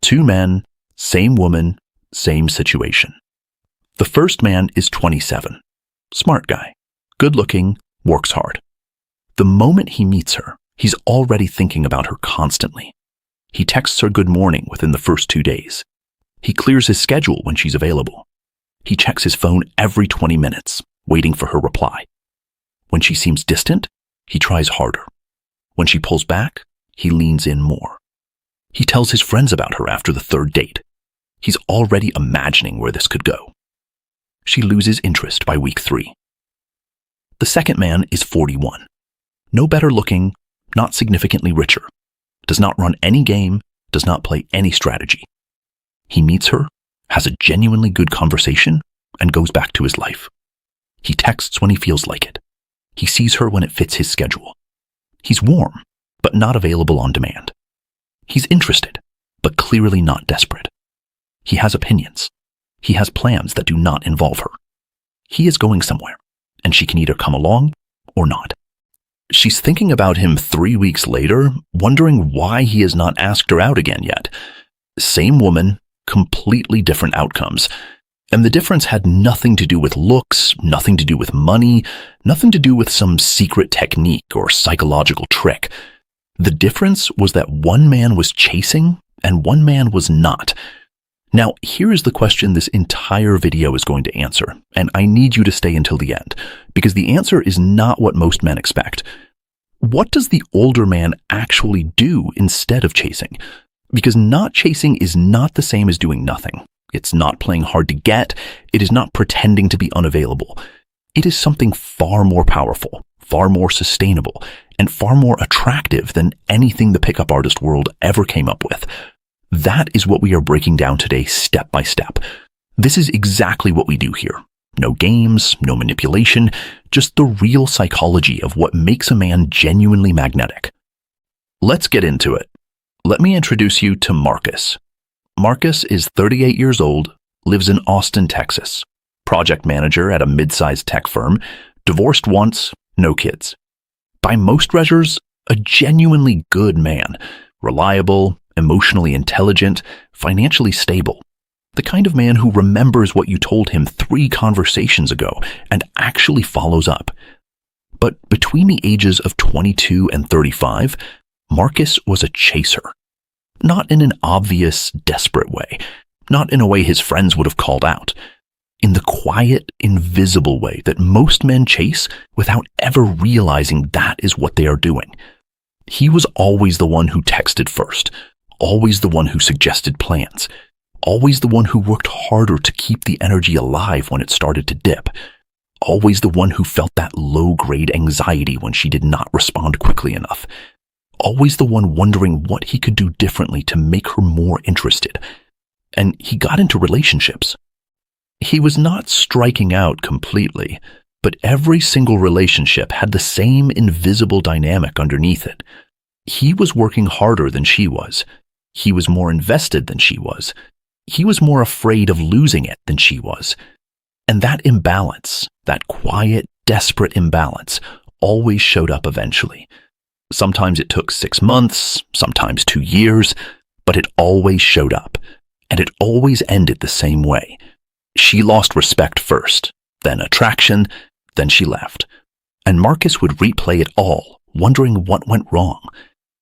Two men, same woman, same situation. The first man is 27. Smart guy. Good looking, works hard. The moment he meets her, he's already thinking about her constantly. He texts her good morning within the first 2 days. He clears his schedule when she's available. He checks his phone every 20 minutes, waiting for her reply. When she seems distant, he tries harder. When she pulls back, he leans in more. He tells his friends about her after the third date. He's already imagining where this could go. She loses interest by week 3. The second man is 41. No better looking, not significantly richer. Does not run any game, does not play any strategy. He meets her, has a genuinely good conversation, and goes back to his life. He texts when he feels like it. He sees her when it fits his schedule. He's warm, but not available on demand. He's interested, but clearly not desperate. He has opinions. He has plans that do not involve her. He is going somewhere, and she can either come along or not. She's thinking about him 3 weeks later, wondering why he has not asked her out again yet. Same woman, completely different outcomes. And the difference had nothing to do with looks, nothing to do with money, nothing to do with some secret technique or psychological trick. The difference was that one man was chasing and one man was not. Now, here is the question this entire video is going to answer, and I need you to stay until the end, because the answer is not what most men expect. What does the older man actually do instead of chasing? Because not chasing is not the same as doing nothing. It's not playing hard to get. It is not pretending to be unavailable. It is something far more powerful, far more sustainable, and far more attractive than anything the pickup artist world ever came up with. That is what we are breaking down today step by step. This is exactly what we do here. No games, no manipulation, just the real psychology of what makes a man genuinely magnetic. Let's get into it. Let me introduce you to Marcus. Marcus is 38 years old, lives in Austin, Texas, project manager at a mid-sized tech firm, divorced once, no kids. By most measures, a genuinely good man, reliable, emotionally intelligent, financially stable. The kind of man who remembers what you told him 3 conversations ago and actually follows up. But between the ages of 22 and 35, Marcus was a chaser. Not in an obvious, desperate way. Not in a way his friends would have called out. In the quiet, invisible way that most men chase without ever realizing that is what they are doing. He was always the one who texted first. Always the one who suggested plans. Always the one who worked harder to keep the energy alive when it started to dip. Always the one who felt that low-grade anxiety when she did not respond quickly enough. Always the one wondering what he could do differently to make her more interested. And he got into relationships. He was not striking out completely, but every single relationship had the same invisible dynamic underneath it. He was working harder than she was. He was more invested than she was. He was more afraid of losing it than she was. And that imbalance, that quiet, desperate imbalance, always showed up eventually. Sometimes it took 6 months, sometimes 2 years, but it always showed up. And it always ended the same way. She lost respect first, then attraction, then she left. And Marcus would replay it all, wondering what went wrong.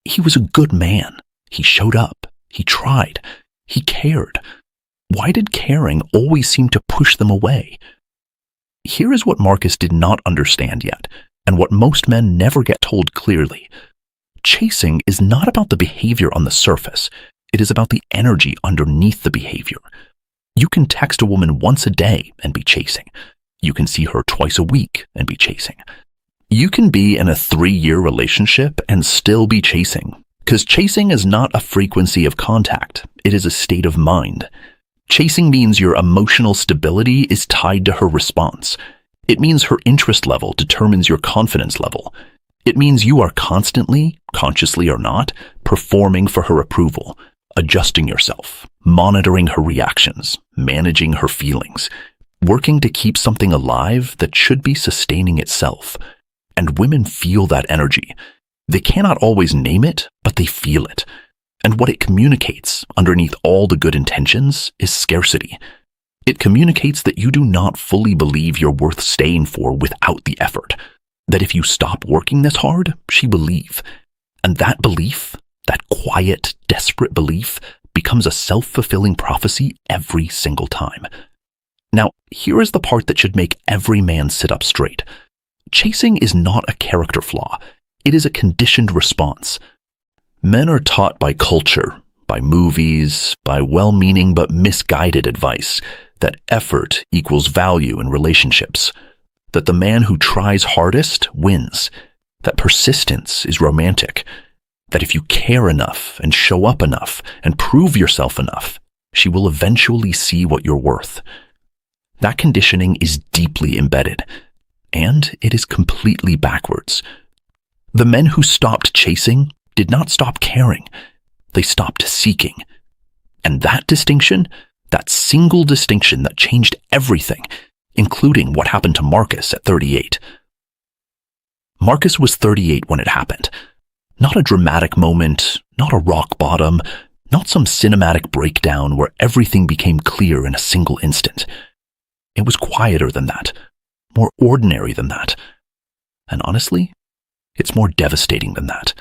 He was a good man. He showed up. He tried. He cared. Why did caring always seem to push them away? Here is what Marcus did not understand yet, and what most men never get told clearly. Chasing is not about the behavior on the surface. It is about the energy underneath the behavior. You can text a woman once a day and be chasing. You can see her twice a week and be chasing. You can be in a 3-year relationship and still be chasing, because chasing is not a frequency of contact. It is a state of mind. Chasing means your emotional stability is tied to her response. It means her interest level determines your confidence level. It means you are constantly, consciously or not, performing for her approval, adjusting yourself, monitoring her reactions, managing her feelings, working to keep something alive that should be sustaining itself. And women feel that energy. They cannot always name it, but they feel it. And what it communicates, underneath all the good intentions, is scarcity. It communicates that you do not fully believe you're worth staying for without the effort. That if you stop working this hard, she will leave. And that belief, that quiet, desperate belief, becomes a self-fulfilling prophecy every single time. Now, here is the part that should make every man sit up straight. Chasing is not a character flaw. It is a conditioned response. Men are taught by culture, by movies, by well-meaning but misguided advice, that effort equals value in relationships, that the man who tries hardest wins, that persistence is romantic, that if you care enough and show up enough and prove yourself enough, she will eventually see what you're worth. That conditioning is deeply embedded, and it is completely backwards. The men who stopped chasing did not stop caring. They stopped seeking. And that distinction, that single distinction that changed everything, including what happened to Marcus at 38. Marcus was 38 when it happened. Not a dramatic moment, not a rock bottom, not some cinematic breakdown where everything became clear in a single instant. It was quieter than that, more ordinary than that. And honestly, it's more devastating than that.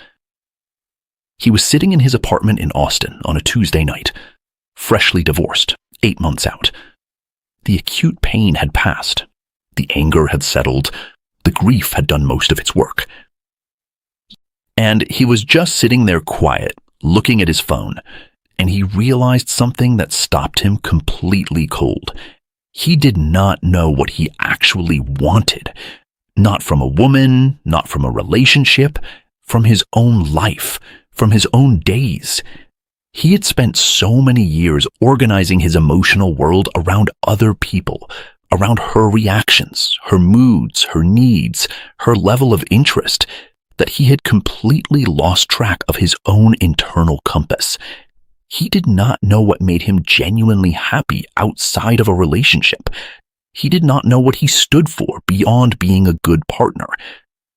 He was sitting in his apartment in Austin on a Tuesday night, freshly divorced, 8 months out. The acute pain had passed. The anger had settled. The grief had done most of its work. And he was just sitting there quiet, looking at his phone, and he realized something that stopped him completely cold. He did not know what he actually wanted. Not from a woman, not from a relationship, from his own life, from his own days. He had spent so many years organizing his emotional world around other people, around her reactions, her moods, her needs, her level of interest, that he had completely lost track of his own internal compass. He did not know what made him genuinely happy outside of a relationship. He did not know what he stood for beyond being a good partner.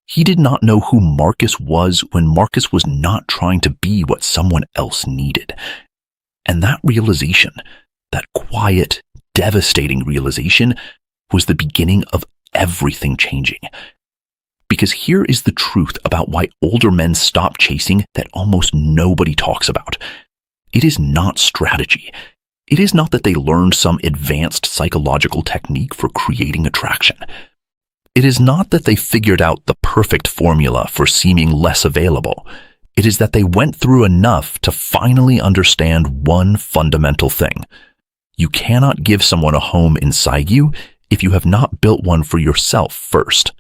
He did not know who Marcus was when Marcus was not trying to be what someone else needed. And that realization, that quiet, devastating realization, was the beginning of everything changing. Because here is the truth about why older men stop chasing that almost nobody talks about. It is not strategy. It is not that they learned some advanced psychological technique for creating attraction. It is not that they figured out the perfect formula for seeming less available. It is that they went through enough to finally understand one fundamental thing. You cannot give someone a home inside you if you have not built one for yourself first.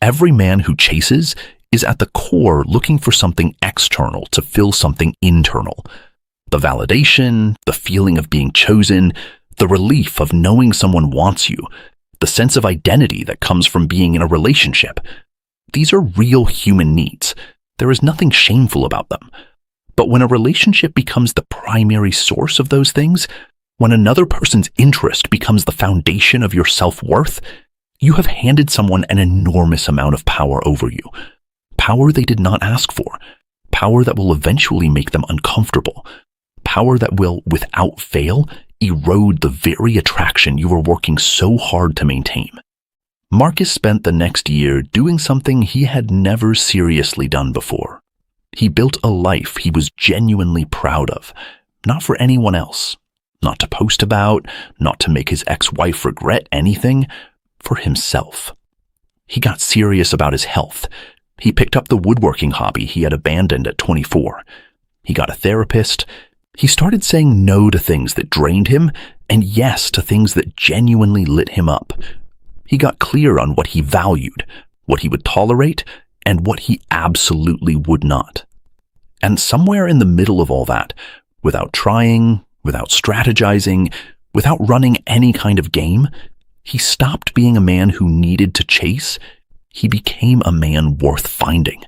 Every man who chases is at the core looking for something external to fill something internal. The validation, the feeling of being chosen, the relief of knowing someone wants you, the sense of identity that comes from being in a relationship. These are real human needs. There is nothing shameful about them. But when a relationship becomes the primary source of those things, when another person's interest becomes the foundation of your self-worth, you have handed someone an enormous amount of power over you. Power they did not ask for. Power that will eventually make them uncomfortable. Power that will, without fail, erode the very attraction you were working so hard to maintain. Marcus spent the next year doing something he had never seriously done before. He built a life he was genuinely proud of, not for anyone else, not to post about, not to make his ex-wife regret anything, for himself. He got serious about his health. He picked up the woodworking hobby he had abandoned at 24. He got a therapist. He started saying no to things that drained him and yes to things that genuinely lit him up. He got clear on what he valued, what he would tolerate, and what he absolutely would not. And somewhere in the middle of all that, without trying, without strategizing, without running any kind of game, he stopped being a man who needed to chase. He became a man worth finding.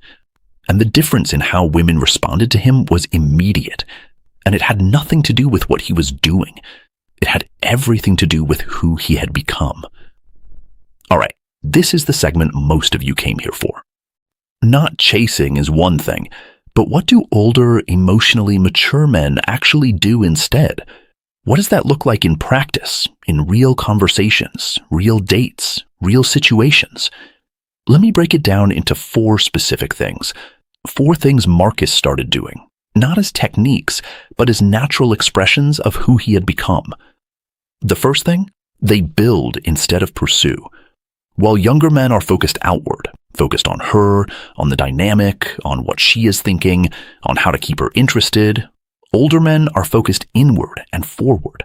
And the difference in how women responded to him was immediate. And it had nothing to do with what he was doing. It had everything to do with who he had become. All right, this is the segment most of you came here for. Not chasing is one thing, But what do older, emotionally mature men actually do instead? What does that look like in practice, in real conversations, real dates, real situations? Let me break it down into 4 specific things. 4 things Marcus started doing, not as techniques, but as natural expressions of who he had become. The first thing, they build instead of pursue. While younger men are focused outward, focused on her, on the dynamic, on what she is thinking, on how to keep her interested, older men are focused inward and forward.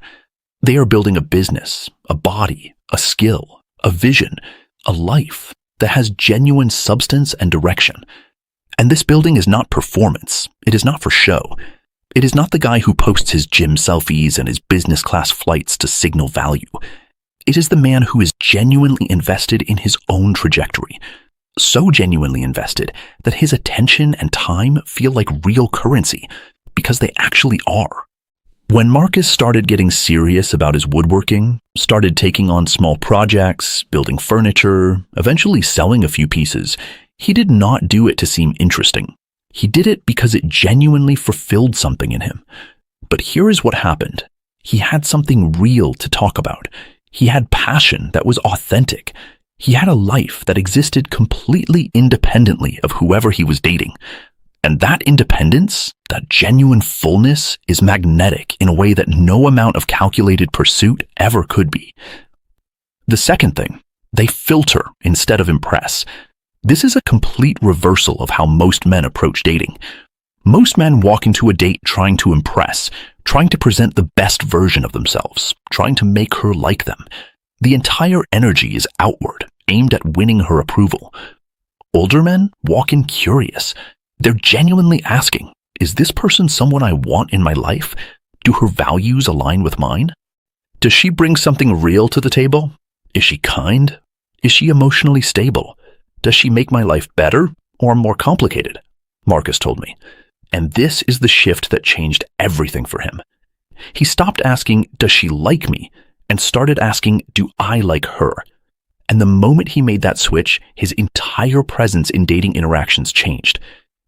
They are building a business, a body, a skill, a vision, a life that has genuine substance and direction. And this building is not performance. It is not for show. It is not the guy who posts his gym selfies and his business class flights to signal value. It is the man who is genuinely invested in his own trajectory. So genuinely invested that his attention and time feel like real currency, because they actually are. When Marcus started getting serious about his woodworking, started taking on small projects, building furniture, eventually selling a few pieces, he did not do it to seem interesting. He did it because it genuinely fulfilled something in him. But here is what happened. He had something real to talk about. He had passion that was authentic. He had a life that existed completely independently of whoever he was dating. And that independence, that genuine fullness, is magnetic in a way that no amount of calculated pursuit ever could be. The second thing, they filter instead of impress. This is a complete reversal of how most men approach dating. Most men walk into a date trying to impress, trying to present the best version of themselves, trying to make her like them. The entire energy is outward, aimed at winning her approval. Older men walk in curious. They're genuinely asking, is this person someone I want in my life? Do her values align with mine? Does she bring something real to the table? Is she kind? Is she emotionally stable? Does she make my life better or more complicated? Marcus told me. And this is the shift that changed everything for him. He stopped asking, does she like me? And started asking, do I like her? And the moment he made that switch, his entire presence in dating interactions changed.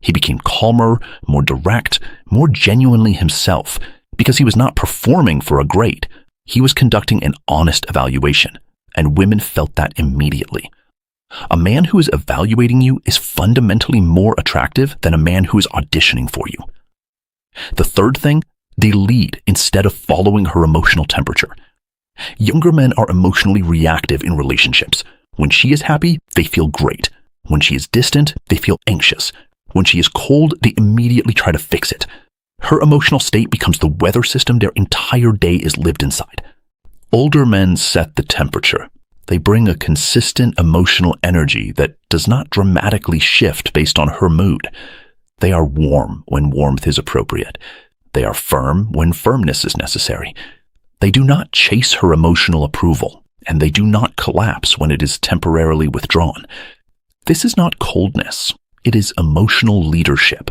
He became calmer, more direct, more genuinely himself, because he was not performing for a grade. He was conducting an honest evaluation, and women felt that immediately. A man who is evaluating you is fundamentally more attractive than a man who is auditioning for you. The third thing, they lead instead of following her emotional temperature. Younger men are emotionally reactive in relationships. When she is happy, they feel great. When she is distant, they feel anxious. When she is cold, they immediately try to fix it. Her emotional state becomes the weather system their entire day is lived inside. Older men set the temperature. They bring a consistent emotional energy that does not dramatically shift based on her mood. They are warm when warmth is appropriate. They are firm when firmness is necessary. They do not chase her emotional approval, and they do not collapse when it is temporarily withdrawn. This is not coldness. It is emotional leadership,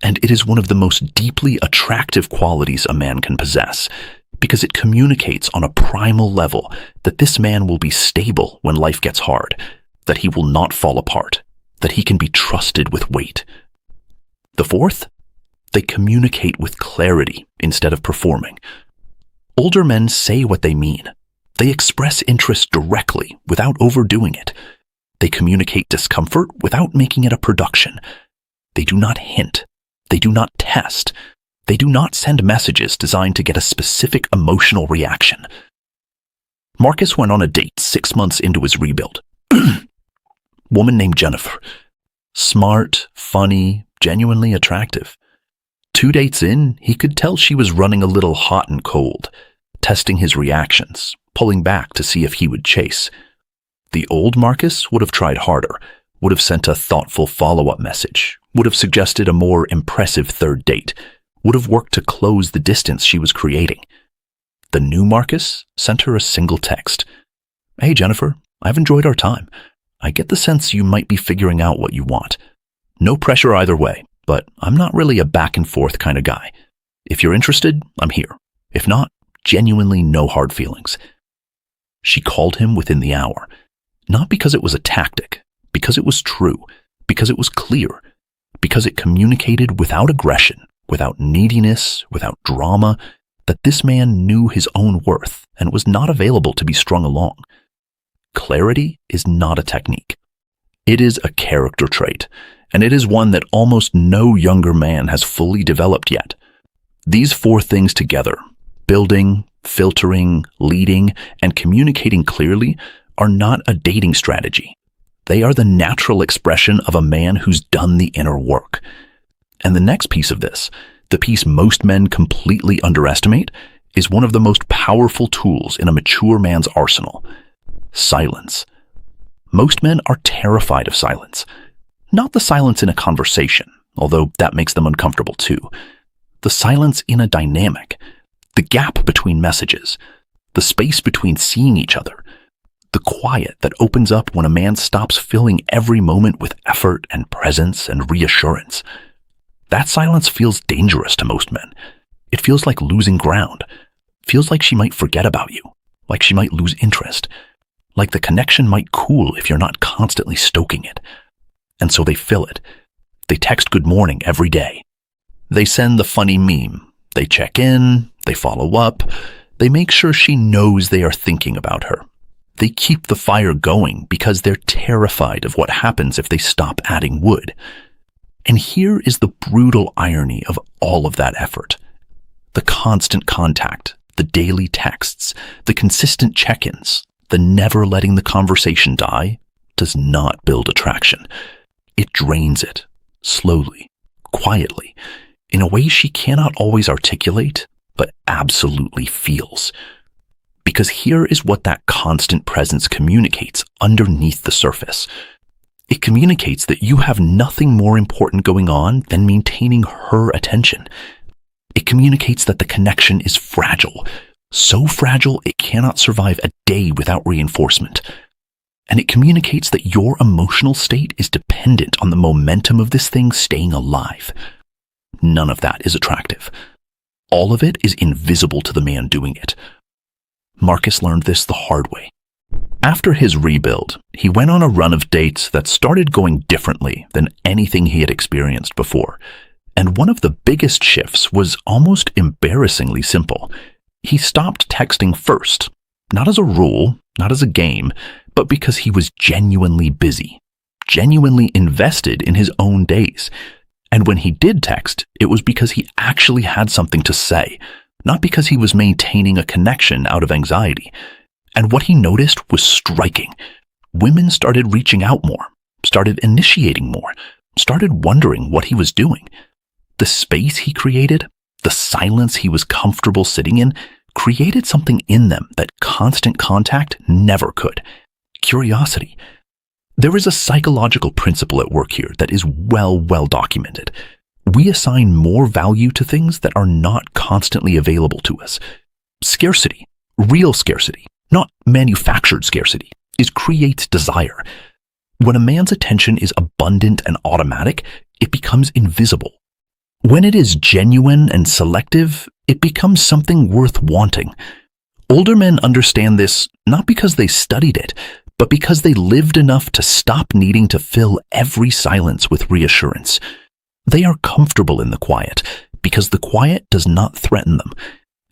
and it is one of the most deeply attractive qualities a man can possess, because it communicates on a primal level that this man will be stable when life gets hard, that he will not fall apart, that he can be trusted with weight. The fourth, they communicate with clarity instead of performing. Older men say what they mean. They express interest directly without overdoing it. They communicate discomfort without making it a production. They do not hint. They do not test. They do not send messages designed to get a specific emotional reaction. Marcus went on a date 6 months into his rebuild. Woman named Jennifer. Smart, funny, genuinely attractive. 2 dates in, he could tell she was running a little hot and cold, testing his reactions, pulling back to see if he would chase. The old Marcus would have tried harder, would have sent a thoughtful follow-up message, would have suggested a more impressive third date, would have worked to close the distance she was creating. The new Marcus sent her a single text. Hey Jennifer, I've enjoyed our time. I get the sense you might be figuring out what you want. No pressure either way, but I'm not really a back and forth kind of guy. If you're interested, I'm here. If not, genuinely no hard feelings. She called him within the hour. Not because it was a tactic, because it was true, because it was clear, because it communicated without aggression, without neediness, without drama, that this man knew his own worth and was not available to be strung along. Clarity is not a technique. It is a character trait, and it is one that almost no younger man has fully developed yet. These four things together, building, filtering, leading, and communicating clearly, are not a dating strategy. They are the natural expression of a man who's done the inner work. And the next piece of this, the piece most men completely underestimate, is one of the most powerful tools in a mature man's arsenal: silence. Most men are terrified of silence. Not the silence in a conversation, although that makes them uncomfortable too. The silence in a dynamic, the gap between messages, the space between seeing each other, the quiet that opens up when a man stops filling every moment with effort and presence and reassurance. That silence feels dangerous to most men. It feels like losing ground. Feels like she might forget about you, like she might lose interest, like the connection might cool if you're not constantly stoking it. And so they fill it. They text good morning every day. They send the funny meme. They check in. They follow up. They make sure she knows they are thinking about her. They keep the fire going because they're terrified of what happens if they stop adding wood. And here is the brutal irony of all of that effort. The constant contact, the daily texts, the consistent check-ins, the never letting the conversation die, does not build attraction. It drains it, slowly, quietly, in a way she cannot always articulate, but absolutely feels. Because here is what that constant presence communicates underneath the surface. It communicates that you have nothing more important going on than maintaining her attention. It communicates that the connection is fragile, so fragile it cannot survive a day without reinforcement. And it communicates that your emotional state is dependent on the momentum of this thing staying alive. None of that is attractive. All of it is invisible to the man doing it. Marcus learned this the hard way. After his rebuild, he went on a run of dates that started going differently than anything he had experienced before. And one of the biggest shifts was almost embarrassingly simple. He stopped texting first, not as a rule, not as a game, but because he was genuinely busy, genuinely invested in his own days. And when he did text, it was because he actually had something to say, not because he was maintaining a connection out of anxiety. And what he noticed was striking. Women started reaching out more, started initiating more, started wondering what he was doing. The space he created, the silence he was comfortable sitting in, created something in them that constant contact never could. Curiosity. There is a psychological principle at work here that is well documented. We assign more value to things that are not constantly available to us. Scarcity, real scarcity, not manufactured scarcity, creates desire. When a man's attention is abundant and automatic, it becomes invisible. When it is genuine and selective, it becomes something worth wanting. Older men understand this not because they studied it, but because they lived enough to stop needing to fill every silence with reassurance. They are comfortable in the quiet because the quiet does not threaten them.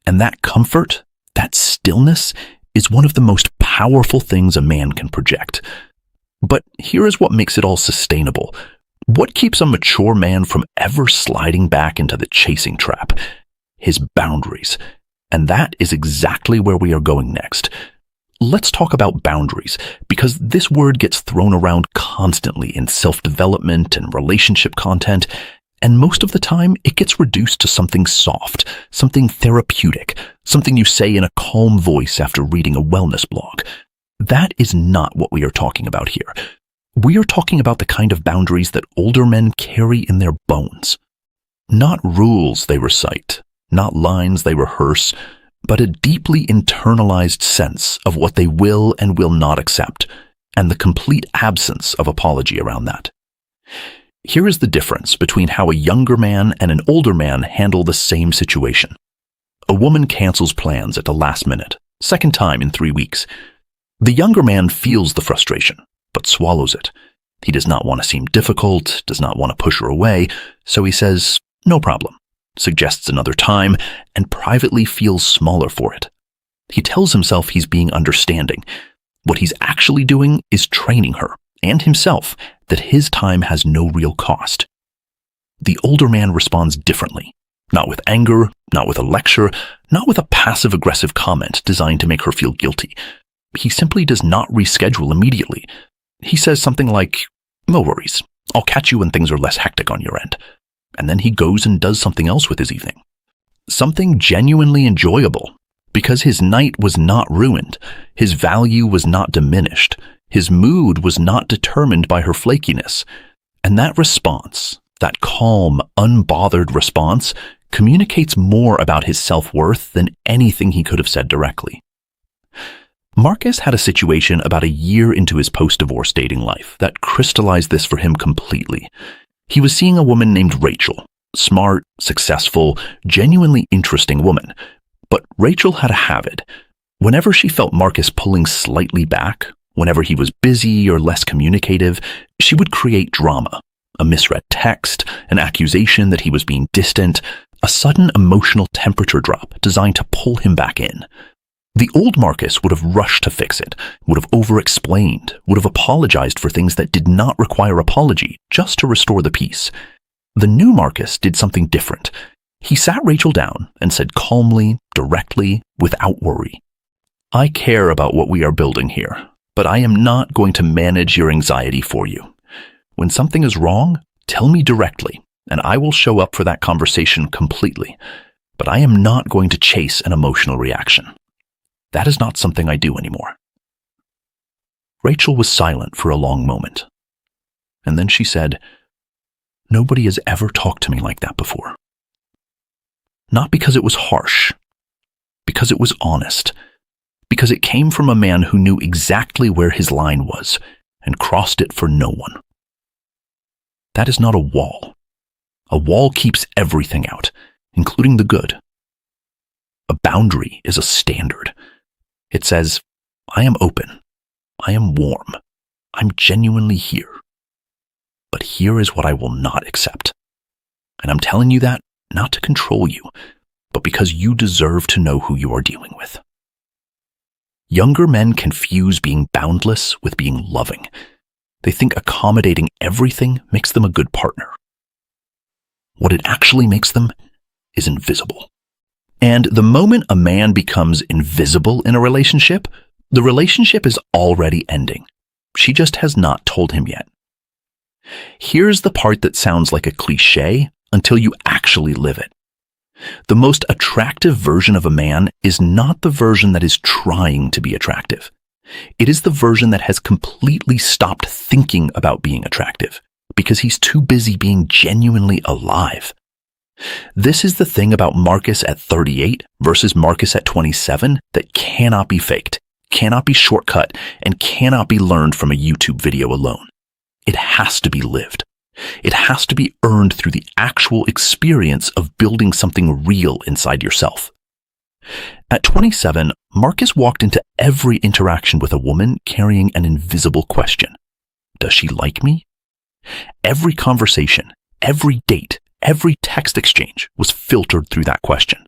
And that comfort, that stillness, is one of the most powerful things a man can project. But here is what makes it all sustainable. What keeps a mature man from ever sliding back into the chasing trap? His boundaries. And that is exactly where we are going next. Let's talk about boundaries, because this word gets thrown around constantly in self-development and relationship content, and most of the time it gets reduced to something soft, something therapeutic, something you say in a calm voice after reading a wellness blog. That is not what we are talking about here. We are talking about the kind of boundaries that older men carry in their bones. Not rules they recite, not lines they rehearse, but a deeply internalized sense of what they will and will not accept, and the complete absence of apology around that. Here is the difference between how a younger man and an older man handle the same situation. A woman cancels plans at the last minute, second time in 3 weeks. The younger man feels the frustration, but swallows it. He does not want to seem difficult, does not want to push her away, so he says, "No problem," suggests another time, and privately feels smaller for it. He tells himself he's being understanding. What he's actually doing is training her and himself that his time has no real cost. The older man responds differently, not with anger, not with a lecture, not with a passive-aggressive comment designed to make her feel guilty. He simply does not reschedule immediately. He says something like, "No worries, I'll catch you when things are less hectic on your end." And then he goes and does something else with his evening. Something genuinely enjoyable, because his night was not ruined, his value was not diminished, his mood was not determined by her flakiness. And that response, that calm, unbothered response, communicates more about his self-worth than anything he could have said directly. Marcus had a situation about a year into his post-divorce dating life that crystallized this for him completely. He was seeing a woman named Rachel, smart, successful, genuinely interesting woman. But Rachel had a habit. Whenever she felt Marcus pulling slightly back, whenever he was busy or less communicative, she would create drama. A misread text, an accusation that he was being distant, a sudden emotional temperature drop designed to pull him back in. The old Marcus would have rushed to fix it, would have over-explained, would have apologized for things that did not require apology just to restore the peace. The new Marcus did something different. He sat Rachel down and said calmly, directly, without worry, "I care about what we are building here, but I am not going to manage your anxiety for you. When something is wrong, tell me directly, and I will show up for that conversation completely. But I am not going to chase an emotional reaction. That is not something I do anymore." Rachel was silent for a long moment. And then she said, "Nobody has ever talked to me like that before." Not because it was harsh, because it was honest, because it came from a man who knew exactly where his line was and crossed it for no one. That is not a wall. A wall keeps everything out, including the good. A boundary is a standard. It says, "I am open. I am warm. I'm genuinely here. But here is what I will not accept." And I'm telling you that not to control you, but because you deserve to know who you are dealing with. Younger men confuse being boundless with being loving. They think accommodating everything makes them a good partner. What it actually makes them is invisible. And the moment a man becomes invisible in a relationship, the relationship is already ending. She just has not told him yet. Here's the part that sounds like a cliché until you actually live it. The most attractive version of a man is not the version that is trying to be attractive. It is the version that has completely stopped thinking about being attractive because he's too busy being genuinely alive. This is the thing about Marcus at 38 versus Marcus at 27 that cannot be faked, cannot be shortcut, and cannot be learned from a YouTube video alone. It has to be lived. It has to be earned through the actual experience of building something real inside yourself. At 27, Marcus walked into every interaction with a woman carrying an invisible question. Does she like me? Every conversation, every date, every text exchange was filtered through that question.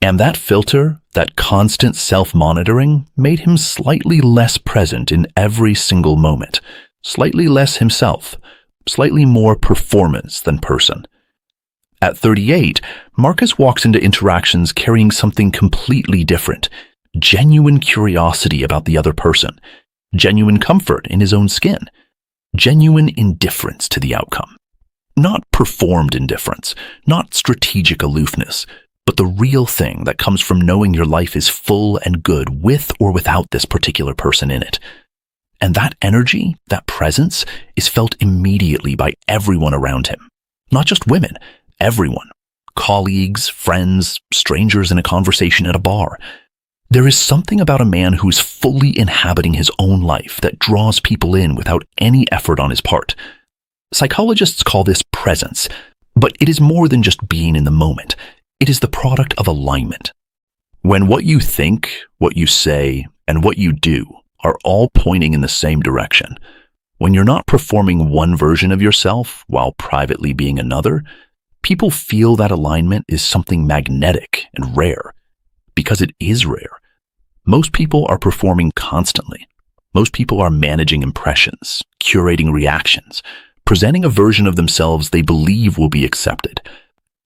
And that filter, that constant self-monitoring, made him slightly less present in every single moment, slightly less himself, slightly more performance than person. At 38, Marcus walks into interactions carrying something completely different, genuine curiosity about the other person, genuine comfort in his own skin, genuine indifference to the outcome. Not performed indifference, not strategic aloofness, but the real thing that comes from knowing your life is full and good with or without this particular person in it. And that energy, that presence, is felt immediately by everyone around him. Not just women, everyone. Colleagues, friends, strangers in a conversation at a bar. There is something about a man who is fully inhabiting his own life that draws people in without any effort on his part. Psychologists call this presence, but it is more than just being in the moment. It is the product of alignment. When what you think, what you say, and what you do are all pointing in the same direction, When you're not performing one version of yourself while privately being another, people feel that alignment is something magnetic and rare, because it is rare. Most people are performing constantly. Most people are managing impressions, curating reactions, presenting a version of themselves they believe will be accepted.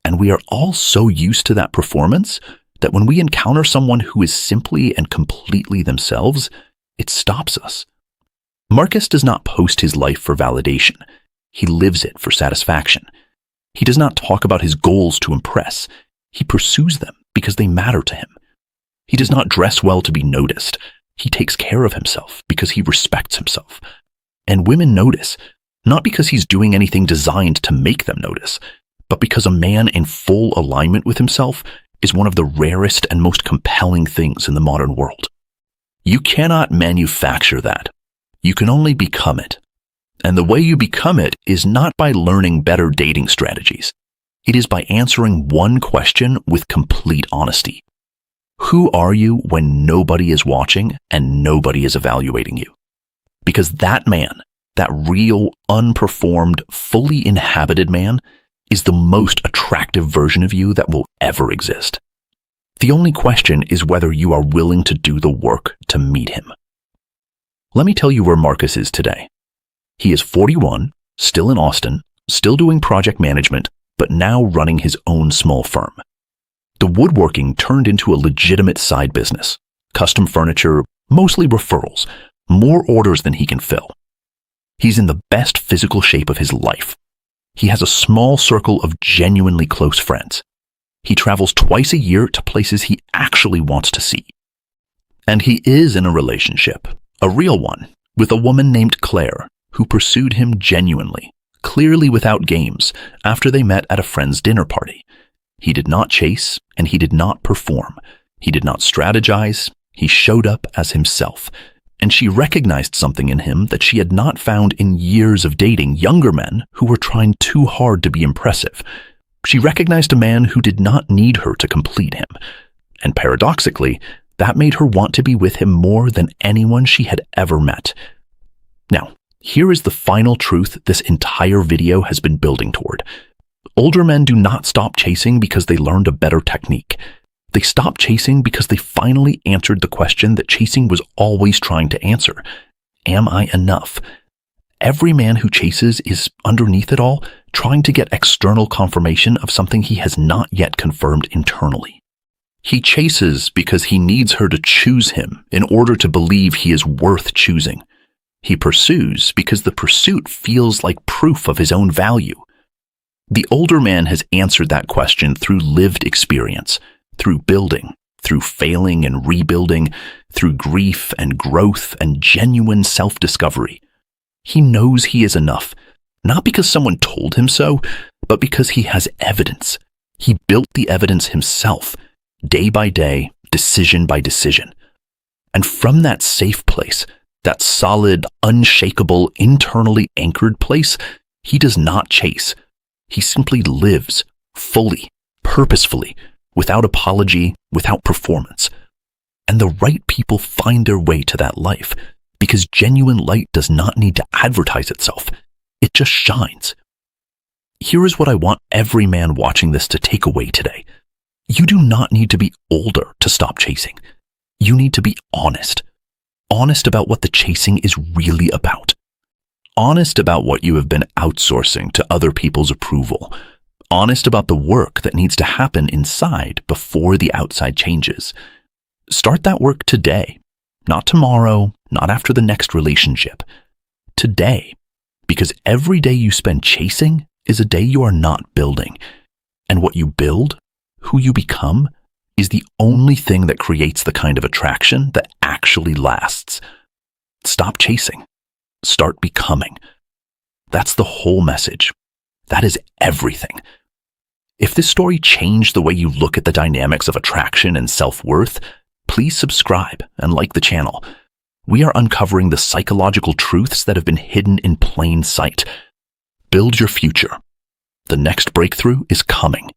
And we are all so used to that performance that when we encounter someone who is simply and completely themselves, it stops us. Marcus does not post his life for validation. He lives it for satisfaction. He does not talk about his goals to impress. He pursues them because they matter to him. He does not dress well to be noticed. He takes care of himself because he respects himself. And women notice, not because he's doing anything designed to make them notice, but because a man in full alignment with himself is one of the rarest and most compelling things in the modern world. You cannot manufacture that. You can only become it. And the way you become it is not by learning better dating strategies. It is by answering one question with complete honesty. Who are you when nobody is watching and nobody is evaluating you? Because that man, that real, unperformed, fully inhabited man, is the most attractive version of you that will ever exist. The only question is whether you are willing to do the work to meet him. Let me tell you where Marcus is today. He is 41, still in Austin, still doing project management, but now running his own small firm. The woodworking turned into a legitimate side business. Custom furniture, mostly referrals, more orders than he can fill. He's in the best physical shape of his life. He has a small circle of genuinely close friends. He travels twice a year to places he actually wants to see. And he is in a relationship, a real one, with a woman named Claire, who pursued him genuinely, clearly without games, after they met at a friend's dinner party. He did not chase, and he did not perform. He did not strategize. He showed up as himself. And she recognized something in him that she had not found in years of dating younger men who were trying too hard to be impressive. She recognized a man who did not need her to complete him. And paradoxically, that made her want to be with him more than anyone she had ever met. Now, here is the final truth this entire video has been building toward. Older men do not stop chasing because they learned a better technique. They stop chasing because they finally answered the question that chasing was always trying to answer. Am I enough? Every man who chases is, underneath it all, trying to get external confirmation of something he has not yet confirmed internally. He chases because he needs her to choose him in order to believe he is worth choosing. He pursues because the pursuit feels like proof of his own value. The older man has answered that question through lived experience, through building, through failing and rebuilding, through grief and growth and genuine self-discovery. He knows he is enough, not because someone told him so, but because he has evidence. He built the evidence himself, day by day, decision by decision. And from that safe place, that solid, unshakable, internally anchored place, he does not chase. He simply lives, fully, purposefully, without apology, without performance. And the right people find their way to that life, because genuine light does not need to advertise itself. It just shines. Here is what I want every man watching this to take away today. You do not need to be older to stop chasing. You need to be honest. Honest about what the chasing is really about. Honest about what you have been outsourcing to other people's approval. Honest about the work that needs to happen inside before the outside changes. Start that work today. Not tomorrow, not after the next relationship. Today. Because every day you spend chasing is a day you are not building. And what you build, who you become, is the only thing that creates the kind of attraction that actually lasts. Stop chasing. Start becoming. That's the whole message. That is everything. If this story changed the way you look at the dynamics of attraction and self-worth, please subscribe and like the channel. We are uncovering the psychological truths that have been hidden in plain sight. Build your future. The next breakthrough is coming.